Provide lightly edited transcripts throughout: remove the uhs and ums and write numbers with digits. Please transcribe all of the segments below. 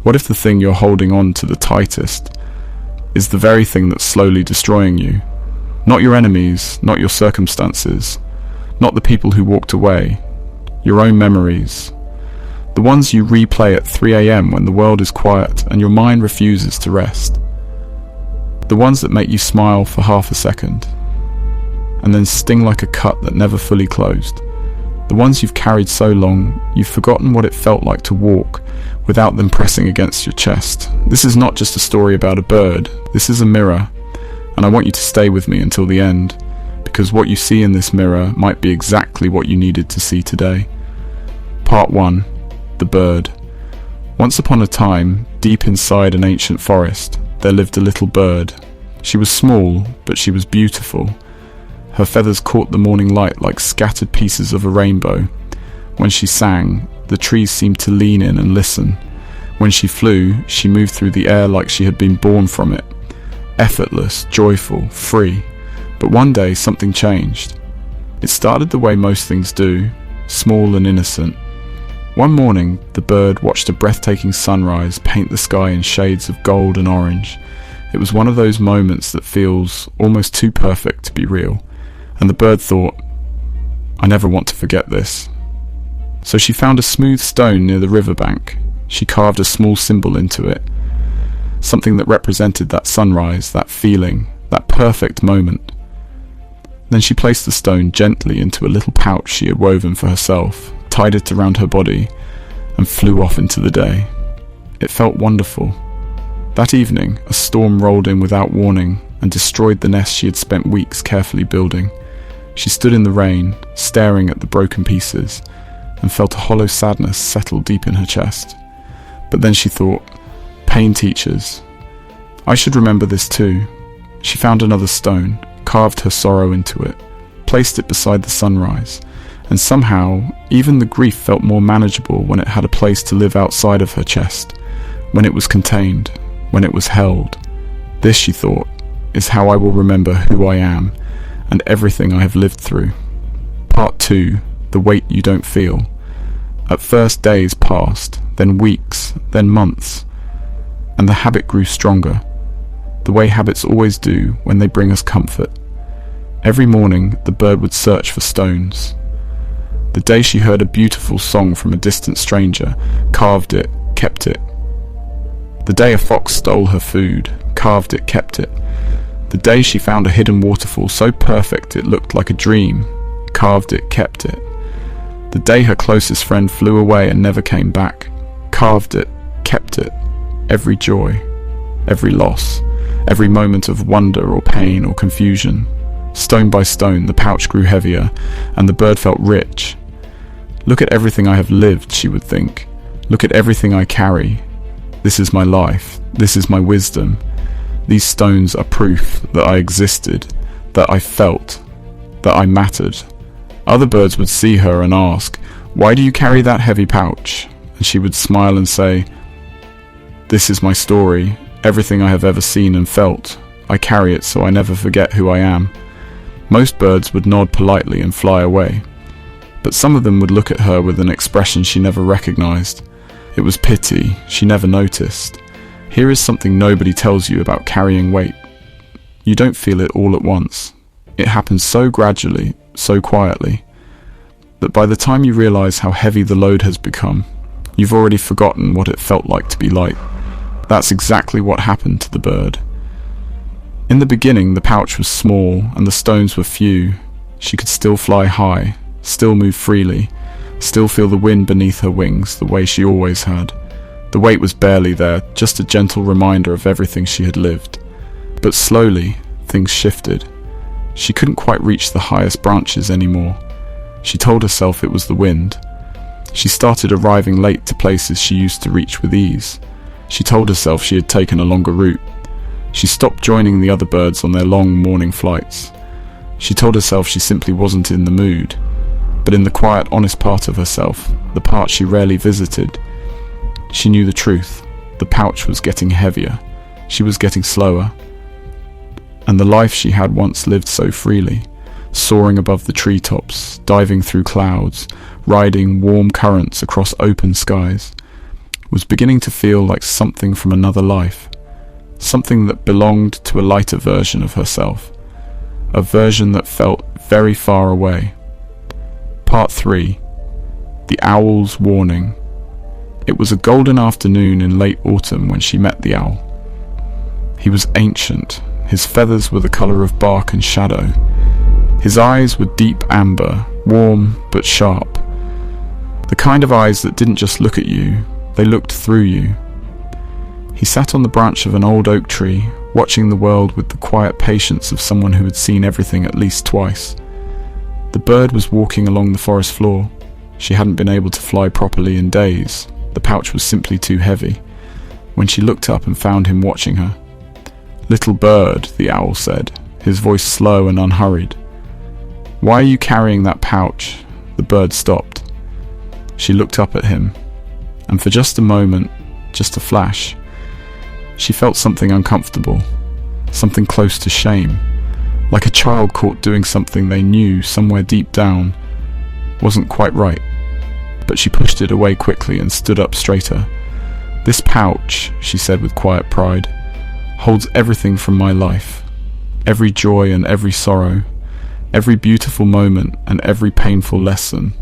What if the thing you're holding on to the tightest is the very thing that's slowly destroying you? Not your enemies, not your circumstances, not the people who walked away, your own memories. The ones you replay at 3 a.m. when the world is quiet and your mind refuses to rest. The ones that make you smile for half a second and then sting like a cut that never fully closed. The ones you've carried so long, you've forgotten what it felt like to walk without them pressing against your chest. This is not just a story about a bird, this is a mirror, and I want you to stay with me until the end, because what you see in this mirror might be exactly what you needed to see today. Part 1. The Bird. Once upon a time, deep inside an ancient forest, there lived a little bird. She was small, but she was beautiful. Her feathers caught the morning light like scattered pieces of a rainbow. When she sang, the trees seemed to lean in and listen. When she flew, she moved through the air like she had been born from it. Effortless, joyful, free. But one day something changed. It started the way most things do, small and innocent. One morning, the bird watched a breathtaking sunrise paint the sky in shades of gold and orange. It was one of those moments that feels almost too perfect to be real. And the bird thought, I never want to forget this. So she found a smooth stone near the riverbank. She carved a small symbol into it, something that represented that sunrise, that feeling, that perfect moment. Then she placed the stone gently into a little pouch she had woven for herself, tied it around her body, and flew off into the day. It felt wonderful. That evening, a storm rolled in without warning and destroyed the nest she had spent weeks carefully building. She stood in the rain, staring at the broken pieces, and felt a hollow sadness settle deep in her chest. But then she thought, pain teaches. I should remember this too. She found another stone, carved her sorrow into it, placed it beside the sunrise, and somehow even the grief felt more manageable when it had a place to live outside of her chest, when it was contained, when it was held. This, she thought, is how I will remember who I am and everything I have lived through. Part 2. The weight you don't feel. At first days passed, then weeks, then months, and the habit grew stronger, the way habits always do when they bring us comfort. Every morning the bird would search for stones. The day she heard a beautiful song from a distant stranger, carved it, kept it. The day a fox stole her food, carved it, kept it. The day she found a hidden waterfall so perfect it looked like a dream, carved it, kept it. The day her closest friend flew away and never came back, carved it, kept it. Every joy, every loss, every moment of wonder or pain or confusion. Stone by stone the pouch grew heavier, and the bird felt rich. Look at everything I have lived, she would think. Look at everything I carry. This is my life, this is my wisdom. These stones are proof that I existed, that I felt, that I mattered. Other birds would see her and ask, "Why do you carry that heavy pouch?" And she would smile and say, "This is my story, everything I have ever seen and felt. I carry it so I never forget who I am." Most birds would nod politely and fly away, but some of them would look at her with an expression she never recognized. It was pity, she never noticed. Here is something nobody tells you about carrying weight. You don't feel it all at once. It happens so gradually, so quietly, that by the time you realize how heavy the load has become, you've already forgotten what it felt like to be light. That's exactly what happened to the bird. In the beginning, the pouch was small and the stones were few. She could still fly high, still move freely, still feel the wind beneath her wings the way she always had. The weight was barely there, just a gentle reminder of everything she had lived. But slowly, things shifted. She couldn't quite reach the highest branches anymore. She told herself it was the wind. She started arriving late to places she used to reach with ease. She told herself she had taken a longer route. She stopped joining the other birds on their long morning flights. She told herself she simply wasn't in the mood. But in the quiet, honest part of herself, the part she rarely visited, she knew the truth. The pouch was getting heavier. She was getting slower. And the life she had once lived so freely, soaring above the treetops, diving through clouds, riding warm currents across open skies, was beginning to feel like something from another life, something that belonged to a lighter version of herself, a version that felt very far away. Part 3. The Owl's Warning. It was a golden afternoon in late autumn when she met the owl. He was ancient, his feathers were the colour of bark and shadow. His eyes were deep amber, warm but sharp. The kind of eyes that didn't just look at you, they looked through you. He sat on the branch of an old oak tree, watching the world with the quiet patience of someone who had seen everything at least twice. The bird was walking along the forest floor. She hadn't been able to fly properly in days. The pouch was simply too heavy. When she looked up and found him watching her. "Little bird," the owl said, his voice slow and unhurried. "Why are you carrying that pouch?" The bird stopped. She looked up at him, and for just a moment, just a flash, she felt something uncomfortable, something close to shame, like a child caught doing something they knew somewhere deep down wasn't quite right. But she pushed it away quickly and stood up straighter. "This pouch," she said with quiet pride, "holds everything from my life, every joy and every sorrow, every beautiful moment and every painful lesson.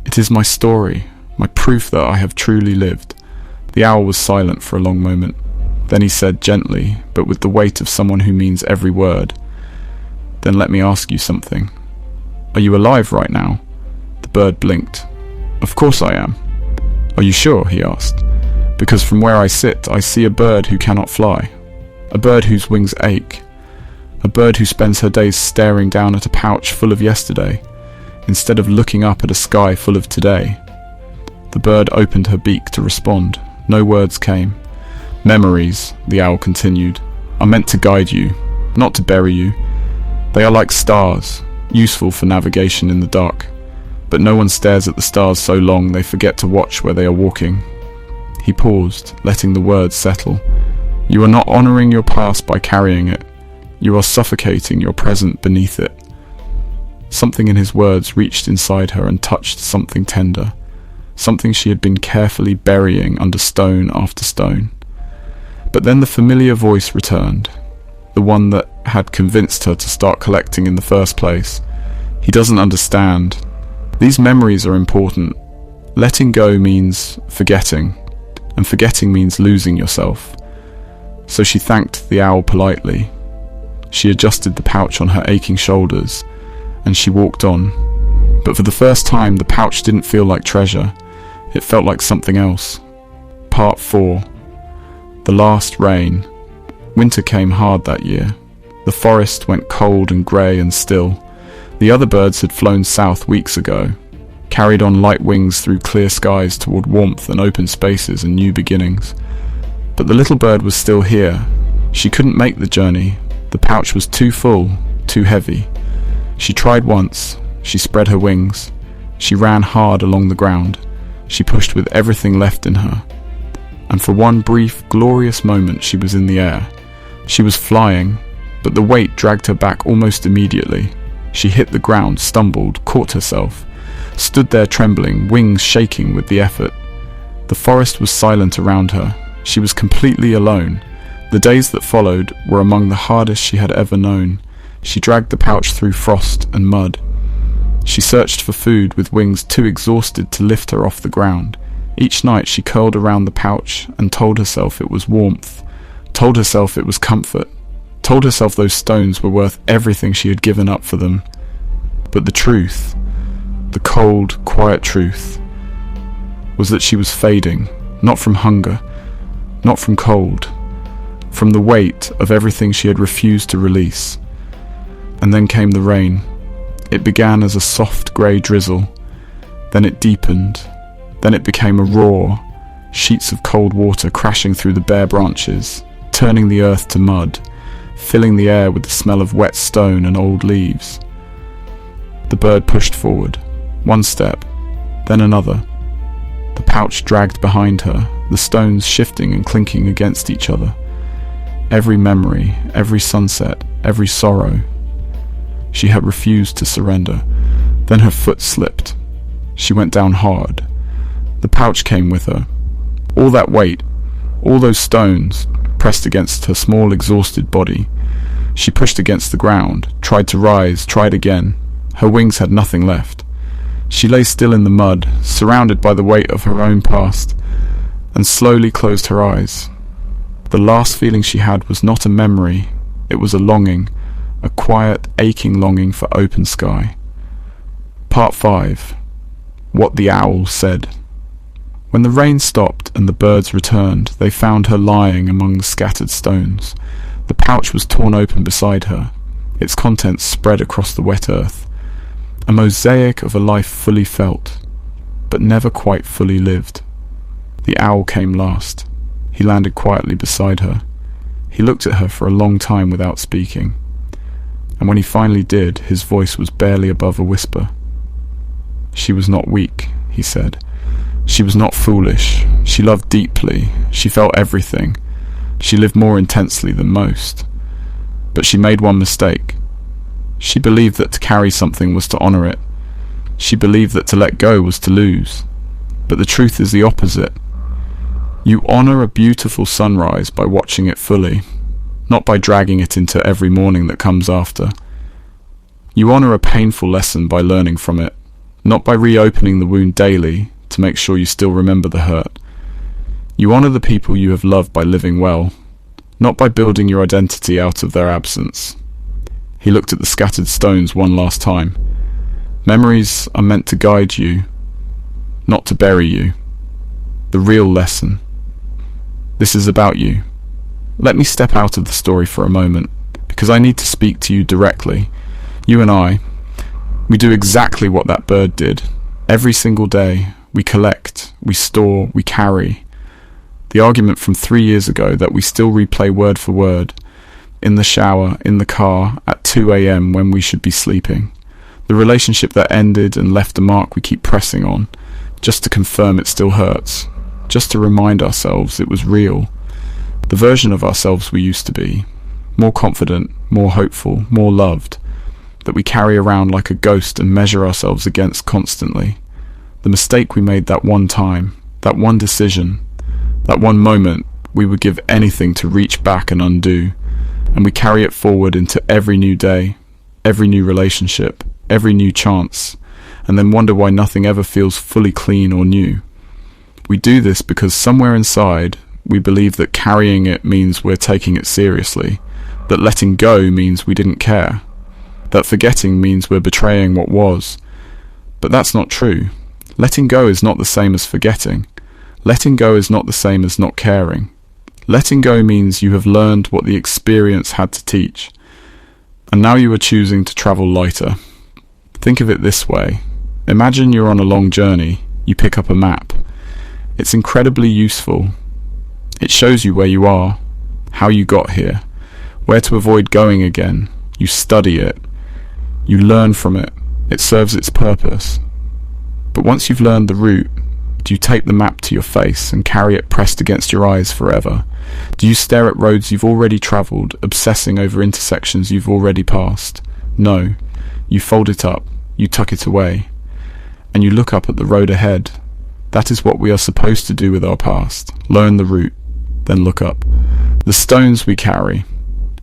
It is my story, my proof that I have truly lived." The owl was silent for a long moment. Then he said gently, but with the weight of someone who means every word, "Then let me ask you something. Are you alive right now?" The bird blinked. "Of course I am." "Are you sure?" he asked. "Because from where I sit, I see a bird who cannot fly, a bird whose wings ache, a bird who spends her days staring down at a pouch full of yesterday, instead of looking up at a sky full of today." The bird opened her beak to respond. No words came. "Memories," the owl continued, "are meant to guide you, not to bury you. They are like stars, useful for navigation in the dark. But no one stares at the stars so long they forget to watch where they are walking." He paused, letting the words settle. "You are not honouring your past by carrying it. You are suffocating your present beneath it." Something in his words reached inside her and touched something tender, something she had been carefully burying under stone after stone. But then the familiar voice returned, the one that had convinced her to start collecting in the first place. "He doesn't understand. These memories are important. Letting go means forgetting, and forgetting means losing yourself." So she thanked the owl politely. She adjusted the pouch on her aching shoulders, and she walked on. But for the first time, the pouch didn't feel like treasure. It felt like something else. Part 4. The Last Rain. Winter came hard that year. The forest went cold and grey and still. The other birds had flown south weeks ago, carried on light wings through clear skies toward warmth and open spaces and new beginnings. But the little bird was still here. She couldn't make the journey. The pouch was too full, too heavy. She tried once. She spread her wings. She ran hard along the ground. She pushed with everything left in her. And for one brief, glorious moment she was in the air. She was flying, but the weight dragged her back almost immediately. She hit the ground, stumbled, caught herself, stood there trembling, wings shaking with the effort. The forest was silent around her. She was completely alone. The days that followed were among the hardest she had ever known. She dragged the pouch through frost and mud. She searched for food with wings too exhausted to lift her off the ground. Each night she curled around the pouch and told herself it was warmth, told herself it was comfort, told herself those stones were worth everything she had given up for them. But the truth, the cold, quiet truth, was that she was fading, not from hunger, not from cold, from the weight of everything she had refused to release. And then came the rain. It began as a soft grey drizzle, then it deepened, then it became a roar, sheets of cold water crashing through the bare branches, turning the earth to mud, filling the air with the smell of wet stone and old leaves. The bird pushed forward, one step, then another. The pouch dragged behind her, the stones shifting and clinking against each other. Every memory, every sunset, every sorrow. She had refused to surrender. Then her foot slipped. She went down hard. The pouch came with her. All that weight, all those stones, pressed against her small, exhausted body. She pushed against the ground, tried to rise, tried again. Her wings had nothing left. She lay still in the mud, surrounded by the weight of her own past, and slowly closed her eyes. The last feeling she had was not a memory, it was a longing, a quiet, aching longing for open sky. Part 5. What the Owl Said. When the rain stopped and the birds returned, they found her lying among the scattered stones. The pouch was torn open beside her, its contents spread across the wet earth. A mosaic of a life fully felt, but never quite fully lived. The owl came last. He landed quietly beside her. He looked at her for a long time without speaking, and when he finally did, his voice was barely above a whisper. She was not weak, he said. She was not foolish. She loved deeply. She felt everything. She lived more intensely than most. But she made one mistake. She believed that to carry something was to honour it. She believed that to let go was to lose. But the truth is the opposite. You honour a beautiful sunrise by watching it fully, not by dragging it into every morning that comes after. You honour a painful lesson by learning from it, not by reopening the wound daily to make sure you still remember the hurt. You honour the people you have loved by living well, not by building your identity out of their absence. He looked at the scattered stones one last time. Memories are meant to guide you, not to bury you. The real lesson. This is about you. Let me step out of the story for a moment, because I need to speak to you directly. You and I, we do exactly what that bird did. Every single day, we collect, we store, we carry. The argument from 3 years ago that we still replay word for word, in the shower, in the car, at 2 a.m. when we should be sleeping. The relationship that ended and left a mark we keep pressing on, just to confirm it still hurts, just to remind ourselves it was real. The version of ourselves we used to be, more confident, more hopeful, more loved, that we carry around like a ghost and measure ourselves against constantly. The mistake we made that one time, that one decision, that one moment we would give anything to reach back and undo, and we carry it forward into every new day, every new relationship, every new chance, and then wonder why nothing ever feels fully clean or new. We do this because somewhere inside we believe that carrying it means we're taking it seriously, that letting go means we didn't care, that forgetting means we're betraying what was. But that's not true. Letting go is not the same as forgetting. Letting go is not the same as not caring. Letting go means you have learned what the experience had to teach, and now you are choosing to travel lighter. Think of it this way. Imagine you're on a long journey. You pick up a map. It's incredibly useful. It shows you where you are, how you got here, where to avoid going again. You study it. You learn from it. It serves its purpose. But once you've learned the route, do you tape the map to your face and carry it pressed against your eyes forever? Do you stare at roads you've already travelled, obsessing over intersections you've already passed? No. You fold it up, you tuck it away, and you look up at the road ahead. That is what we are supposed to do with our past. Learn the route, then look up. The stones we carry,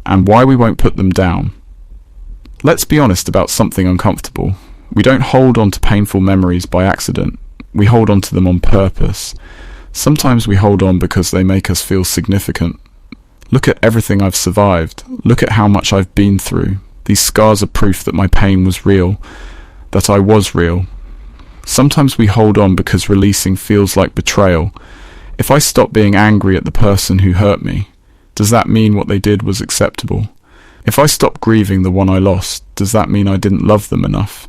and why we won't put them down. Let's be honest about something uncomfortable. We don't hold on to painful memories by accident. We hold on to them on purpose. Sometimes we hold on because they make us feel significant. Look at everything I've survived. Look at how much I've been through. These scars are proof that my pain was real, that I was real. Sometimes we hold on because releasing feels like betrayal. If I stop being angry at the person who hurt me, does that mean what they did was acceptable? If I stop grieving the one I lost, does that mean I didn't love them enough?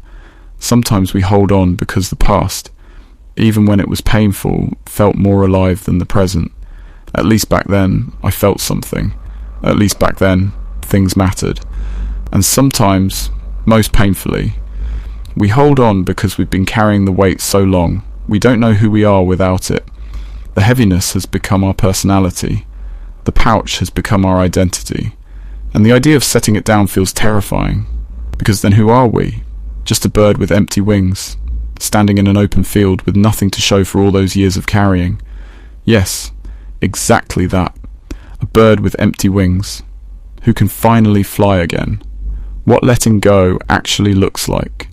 Sometimes we hold on because the past, even when it was painful, felt more alive than the present. At least back then, I felt something. At least back then, things mattered. And sometimes, most painfully, we hold on because we've been carrying the weight so long, we don't know who we are without it. The heaviness has become our personality. The pouch has become our identity. And the idea of setting it down feels terrifying, because then who are we? Just a bird with empty wings, standing in an open field with nothing to show for all those years of carrying. Yes, exactly that. A bird with empty wings, who can finally fly again. What letting go actually looks like.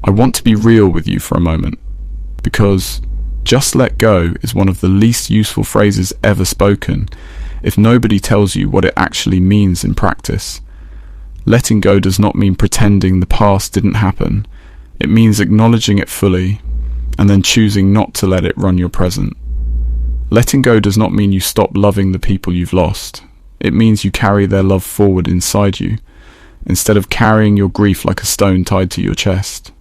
I want to be real with you for a moment, because just let go is one of the least useful phrases ever spoken if nobody tells you what it actually means in practice. Letting go does not mean pretending the past didn't happen. It means acknowledging it fully and then choosing not to let it run your present. Letting go does not mean you stop loving the people you've lost. It means you carry their love forward inside you, instead of carrying your grief like a stone tied to your chest.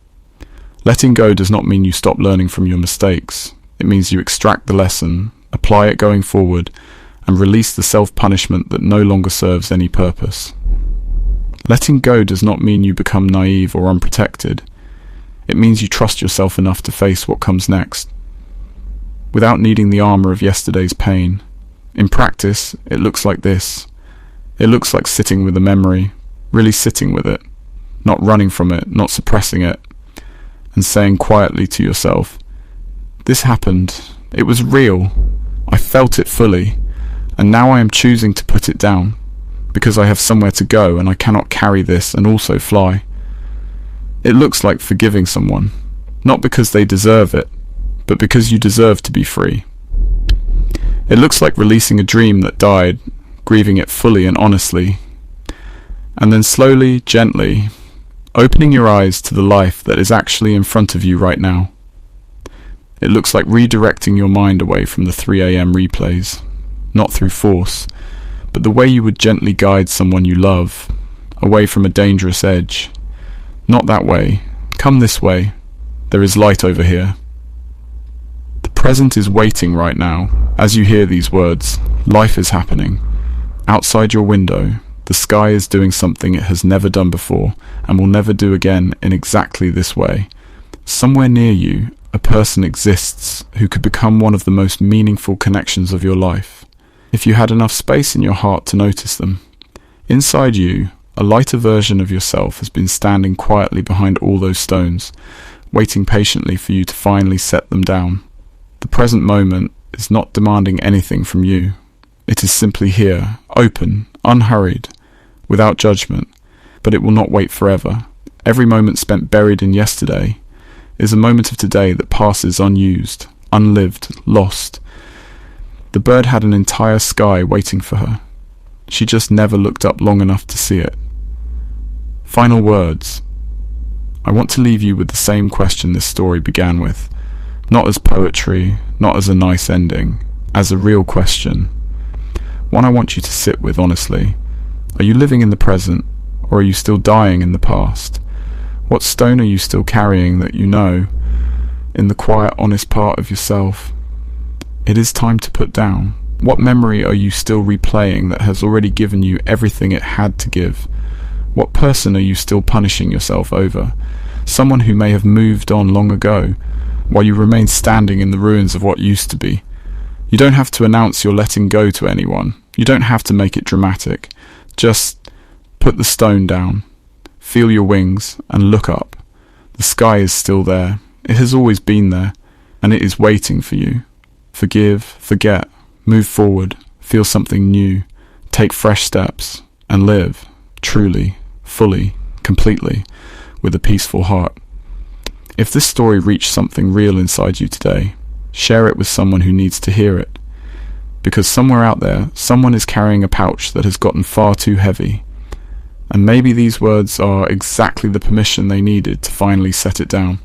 Letting go does not mean you stop learning from your mistakes. It means you extract the lesson, apply it going forward, and release the self-punishment that no longer serves any purpose. Letting go does not mean you become naive or unprotected. It means you trust yourself enough to face what comes next, without needing the armor of yesterday's pain. In practice, it looks like this. It looks like sitting with a memory, really sitting with it, not running from it, not suppressing it, and saying quietly to yourself, "This happened. It was real. I felt it fully, and now I am choosing to put it down, because I have somewhere to go and I cannot carry this and also fly." It looks like forgiving someone, not because they deserve it, but because you deserve to be free. It looks like releasing a dream that died, grieving it fully and honestly, and then slowly, gently, opening your eyes to the life that is actually in front of you right now. It looks like redirecting your mind away from the 3 a.m. replays, not through force, but the way you would gently guide someone you love, away from a dangerous edge. Not that way. Come this way. There is light over here. The present is waiting right now. As you hear these words, life is happening. Outside your window, the sky is doing something it has never done before and will never do again in exactly this way. Somewhere near you, a person exists who could become one of the most meaningful connections of your life, if you had enough space in your heart to notice them. Inside you, a lighter version of yourself has been standing quietly behind all those stones, waiting patiently for you to finally set them down. The present moment is not demanding anything from you. It is simply here, open, unhurried, without judgment, but it will not wait forever. Every moment spent buried in yesterday is a moment of today that passes unused, unlived, lost. The bird had an entire sky waiting for her. She just never looked up long enough to see it. Final words. I want to leave you with the same question this story began with, not as poetry, not as a nice ending, as a real question. One I want you to sit with honestly. Are you living in the present, or are you still dying in the past? What stone are you still carrying that you know, in the quiet, honest part of yourself, it is time to put down? What memory are you still replaying that has already given you everything it had to give? What person are you still punishing yourself over? Someone who may have moved on long ago, while you remain standing in the ruins of what used to be. You don't have to announce you're letting go to anyone. You don't have to make it dramatic. Just put the stone down, feel your wings, and look up. The sky is still there. It has always been there, and it is waiting for you. Forgive, forget, move forward, feel something new, take fresh steps, and live, truly, fully, completely, with a peaceful heart. If this story reached something real inside you today, share it with someone who needs to hear it. Because somewhere out there, someone is carrying a pouch that has gotten far too heavy. And maybe these words are exactly the permission they needed to finally set it down.